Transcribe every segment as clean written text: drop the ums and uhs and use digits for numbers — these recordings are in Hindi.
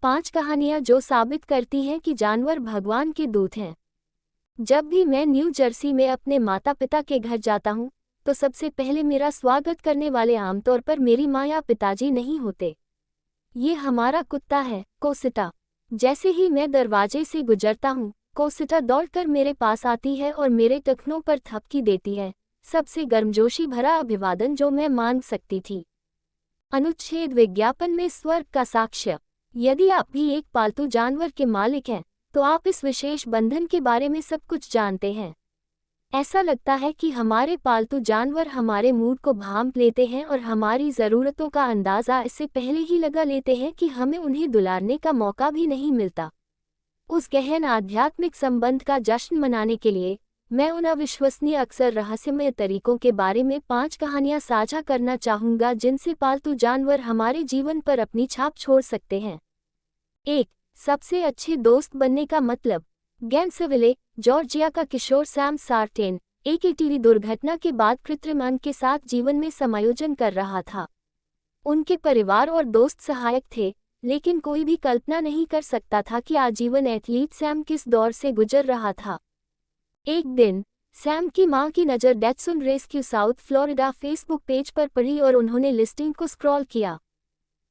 5 कहानियां जो साबित करती हैं कि जानवर भगवान के दूत हैं। जब भी मैं न्यू जर्सी में अपने माता पिता के घर जाता हूँ, तो सबसे पहले मेरा स्वागत करने वाले आमतौर पर मेरी माँ या पिताजी नहीं होते। ये हमारा कुत्ता है, कोसिटा। जैसे ही मैं दरवाजे से गुजरता हूँ, कोसिटा दौड़कर मेरे पास आती है और मेरे टखनों पर थपकी देती है। सबसे गर्मजोशी भरा अभिवादन जो मैं मांग सकती थी। अनुच्छेद विज्ञापन में स्वर्ग का साक्ष्य। यदि आप भी एक पालतू जानवर के मालिक हैं, तो आप इस विशेष बंधन के बारे में सब कुछ जानते हैं। ऐसा लगता है कि हमारे पालतू जानवर हमारे मूड को भांप लेते हैं और हमारी ज़रूरतों का अंदाज़ा इससे पहले ही लगा लेते हैं कि हमें उन्हें दुलारने का मौका भी नहीं मिलता। उस गहन आध्यात्मिक संबंध का जश्न मनाने के लिए मैं उन अविश्वसनीय अक्सर रहस्यमय तरीकों के बारे में 5 कहानियां साझा करना चाहूँगा जिनसे पालतू जानवर हमारे जीवन पर अपनी छाप छोड़ सकते हैं। 1. सबसे अच्छे दोस्त बनने का मतलब। गैंसविले, जॉर्जिया का किशोर सैम सार्टेन एक टीवी दुर्घटना के बाद कृत्रिम अंग के साथ जीवन में समायोजन कर रहा था। उनके परिवार और दोस्त सहायक थे, लेकिन कोई भी कल्पना नहीं कर सकता था कि आजीवन एथलीट सैम किस दौर से गुजर रहा था। एक दिन सैम की मां की नज़र Datsun rescue South Florida Facebook page पर पड़ी और उन्होंने लिस्टिंग को स्क्रॉल किया।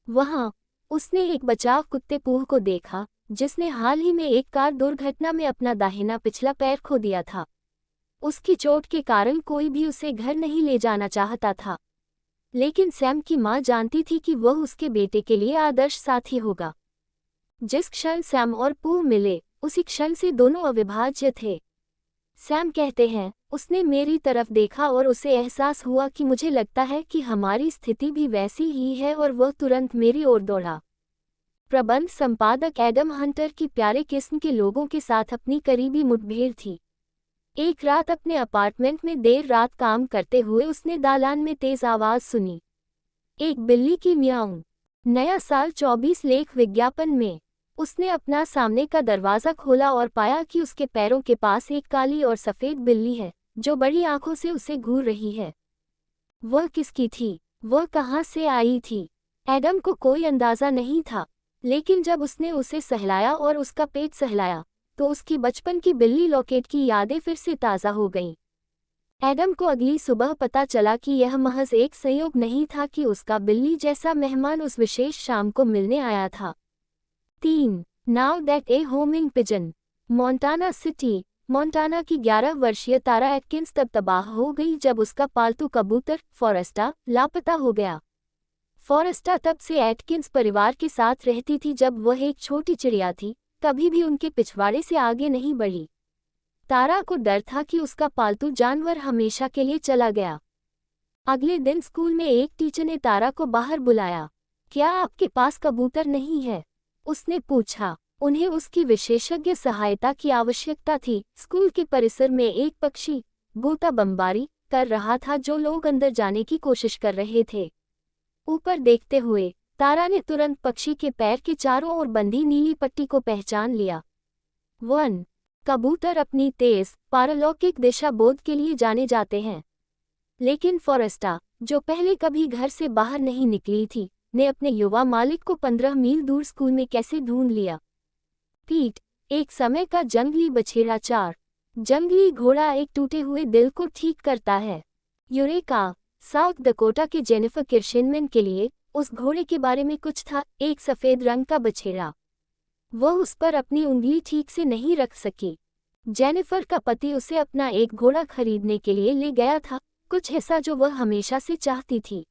वहां उसने एक बचाव कुत्ते पूह को देखा, जिसने हाल ही में एक कार दुर्घटना में अपना दाहिना पिछला पैर खो दिया था। उसकी चोट के कारण कोई भी उसे घर नहीं ले जाना चाहता था, लेकिन सैम की मां जानती थी कि वह उसके बेटे के लिए आदर्श साथी होगा। जिस क्षण सैम और पूह मिले, उसी क्षण से दोनों अविभाज्य थे। सैम कहते हैं, उसने मेरी तरफ देखा और उसे एहसास हुआ कि मुझे लगता है कि हमारी स्थिति भी वैसी ही है और वह तुरंत मेरी ओर दौड़ा। प्रबंध संपादक एडम हंटर की प्यारे किस्म के लोगों के साथ अपनी करीबी मुठभेड़ थी। एक रात अपने अपार्टमेंट में देर रात काम करते हुए उसने दालान में तेज आवाज सुनी। एक बिल्ली की म्याऊं। नया साल 24 लेख विज्ञापन में उसने अपना सामने का दरवाज़ा खोला और पाया कि उसके पैरों के पास एक काली और सफ़ेद बिल्ली है, जो बड़ी आंखों से उसे घूर रही है। वह किसकी थी? वह कहाँ से आई थी? एडम को कोई अंदाज़ा नहीं था, लेकिन जब उसने उसे सहलाया और उसका पेट सहलाया, तो उसकी बचपन की बिल्ली लॉकेट की यादें फिर से ताज़ा हो गईं। एडम को अगली सुबह पता चला कि यह महज एक संयोग नहीं था कि उसका बिल्ली जैसा मेहमान उस विशेष शाम को मिलने आया था। 3. Now that A homing pigeon. Montana city, Montana की 11 वर्षीय तारा एटकिंस तब तबाह हो गई जब उसका पालतू कबूतर फॉरेस्टा लापता हो गया। फॉरेस्टा तब से एटकिंस परिवार के साथ रहती थी जब वह एक छोटी चिड़िया थी, कभी भी उनके पिछवाड़े से आगे नहीं बढ़ी। तारा को डर था कि उसका पालतू जानवर हमेशा के लिए चला गया। अगले दिन स्कूल में एक टीचर ने तारा को बाहर बुलाया। क्या आपके पास कबूतर नहीं है? उसने पूछा। उन्हें उसकी विशेषज्ञ सहायता की आवश्यकता थी। स्कूल के परिसर में एक पक्षी गोता बमबारी कर रहा था जो लोग अंदर जाने की कोशिश कर रहे थे। ऊपर देखते हुए तारा ने तुरंत पक्षी के पैर के चारों ओर बंधी नीली पट्टी को पहचान लिया। 1. कबूतर अपनी तेज पारलौकिक दिशा बोध के लिए जाने जाते हैं, लेकिन फॉरेस्टा, जो पहले कभी घर से बाहर नहीं निकली थी, ने अपने युवा मालिक को 15 मील दूर स्कूल में कैसे ढूंढ लिया। पीट, एक समय का जंगली बछेड़ा। 4. जंगली घोड़ा एक टूटे हुए दिल को ठीक करता है। यूरेका, साउथ डकोटा के जेनिफर किर्शनमैन के लिए उस घोड़े के बारे में कुछ था, एक सफ़ेद रंग का बछेड़ा। वह उस पर अपनी उंगली ठीक से नहीं रख सकी। जेनिफर का पति उसे अपना एक घोड़ा खरीदने के लिए ले गया था, कुछ ऐसा जो वह हमेशा से चाहती थी।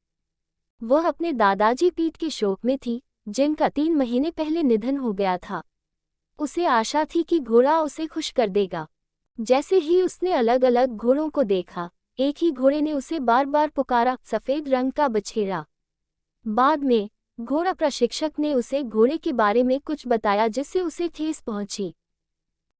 वह अपने दादाजी पीट के शोक में थी, जिनका 3 महीने पहले निधन हो गया था। उसे आशा थी कि घोड़ा उसे खुश कर देगा। जैसे ही उसने अलग अलग घोड़ों को देखा, एक ही घोड़े ने उसे बार बार पुकारा, सफ़ेद रंग का बछेड़ा। बाद में घोड़ा प्रशिक्षक ने उसे घोड़े के बारे में कुछ बताया जिससे उसे ठेस पहुंची।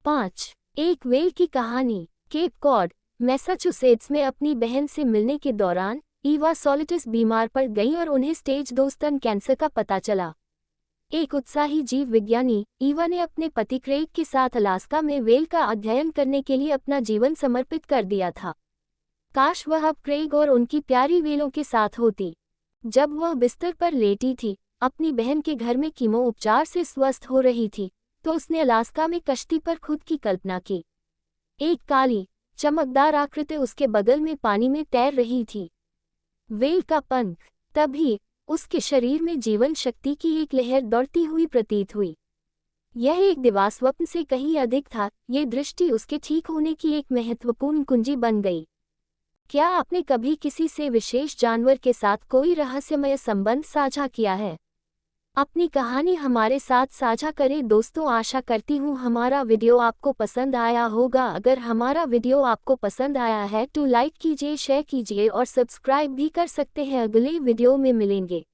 5. एक व्हेल की कहानी। केप कॉड, मैसाचुसेट्स में अपनी बहन से मिलने के दौरान ईवा सॉलिटिस बीमार पड़ गई और उन्हें स्टेज 2 स्तन कैंसर का पता चला। एक उत्साही जीव विज्ञानी, ईवा ने अपने पति क्रेग के साथ अलास्का में व्हेल का अध्ययन करने के लिए अपना जीवन समर्पित कर दिया था। काश वह अब क्रेग और उनकी प्यारी व्हेलों के साथ होती। जब वह बिस्तर पर लेटी थी, अपनी बहन के घर में कीमो उपचार से स्वस्थ हो रही थी तो उसने अलास्का में कश्ती पर खुद की कल्पना की। एक काली, चमकदार आकृति उसके बगल में पानी में तैर रही थी। व्हेल का पंख। तभी उसके शरीर में जीवन शक्ति की एक लहर दौड़ती हुई प्रतीत हुई। यह एक दिवास्वप्न से कहीं अधिक था। ये दृष्टि उसके ठीक होने की एक महत्वपूर्ण कुंजी बन गई। क्या आपने कभी किसी से विशेष जानवर के साथ कोई रहस्यमय संबंध साझा किया है? अपनी कहानी हमारे साथ साझा करें दोस्तों। आशा करती हूँ हमारा वीडियो आपको पसंद आया होगा। अगर हमारा वीडियो आपको पसंद आया है तो लाइक कीजिए, शेयर कीजिए और सब्सक्राइब भी कर सकते हैं। अगले वीडियो में मिलेंगे।